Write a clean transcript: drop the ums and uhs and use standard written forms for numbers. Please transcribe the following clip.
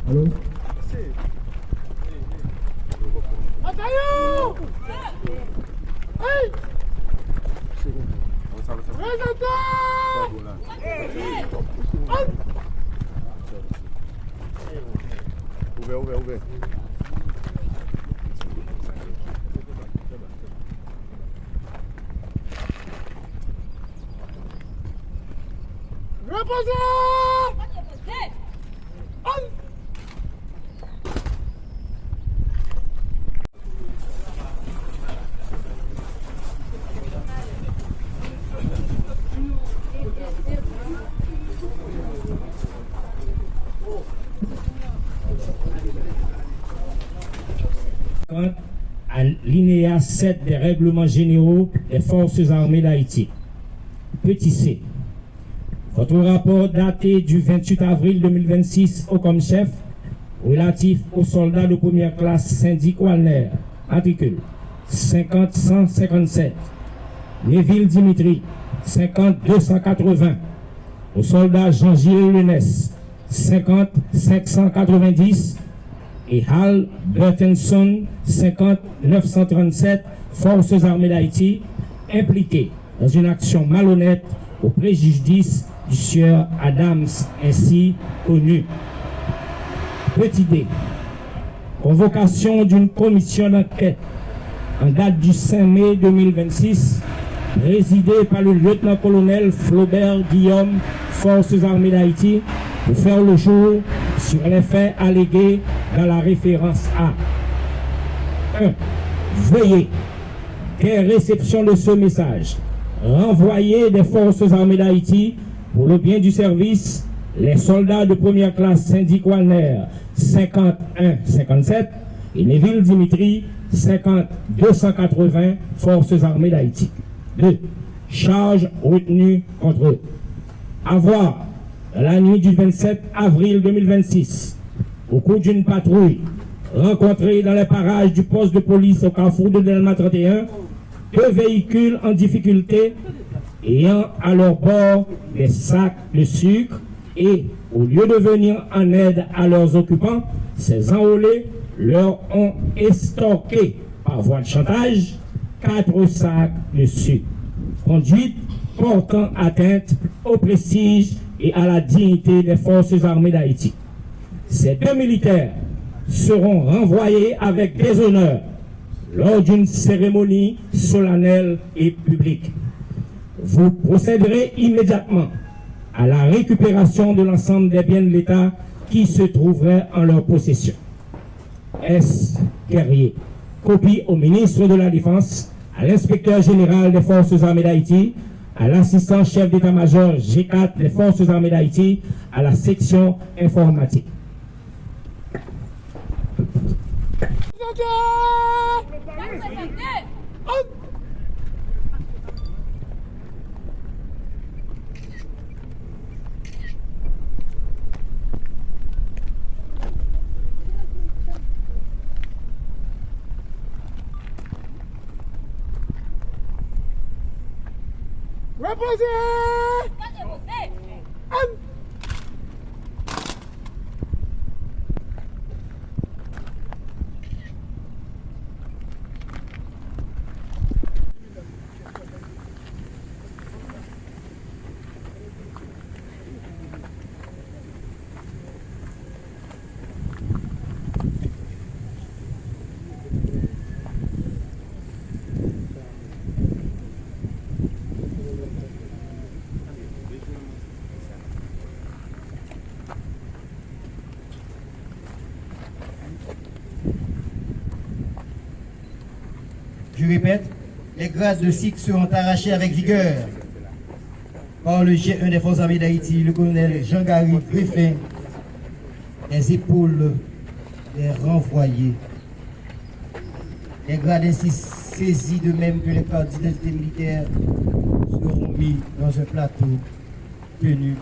Allô? Ouvert. À l'INEA 7 des règlements généraux des forces armées d'Haïti. Petit C. Votre rapport daté du 28 avril 2026 au comme-chef relatif aux soldats de première classe syndic Walner, matricule 50157, Neville Dimitri 50280, aux soldats Jean-Gilles Lenès 50590 et Hal Bertenson 50937, Forces armées d'Haïti, impliqués dans une action malhonnête au préjudice du sieur Adams, ainsi connu. Petit D. Convocation d'une commission d'enquête en date du 5 mai 2026, présidée par le lieutenant-colonel Flaubert Guillaume, Forces armées d'Haïti, pour faire le jour sur les faits allégués dans la référence A. 1. Veuillez, dès réception de ce message, renvoyer des forces armées d'Haïti pour le bien du service les soldats de première classe syndic Walner 51-57 et Neville Dimitri 50-280 forces armées d'Haïti. 2. Charge retenue contre eux. Avoir, la nuit du 27 avril 2026, au cours d'une patrouille, rencontré dans les parages du poste de police au carrefour de Delma 31, 2 véhicules en difficulté ayant à leur bord des sacs de sucre et, au lieu de venir en aide à leurs occupants, ces enrôlés leur ont estorqué par voie de chantage 4 sacs de sucre. Conduite portant atteinte au prestige et à la dignité des forces armées d'Haïti. Ces 2 militaires seront renvoyés avec déshonneur lors d'une cérémonie solennelle et publique. Vous procéderez immédiatement à la récupération de l'ensemble des biens de l'État qui se trouveraient en leur possession. S. Guerrier. Copie au ministre de la Défense, à l'inspecteur général des Forces armées d'Haïti, à l'assistant chef d'état-major G4 des Forces armées d'Haïti, à la section informatique. Je répète, les grades de SIC seront arrachés avec vigueur par le G1 des Forces armées d'Haïti, le colonel Jean-Gary Griffin, les épaules des renvoyés. Les grades ainsi saisis de même que les cartes d'identité militaire seront mis dans un plateau tenu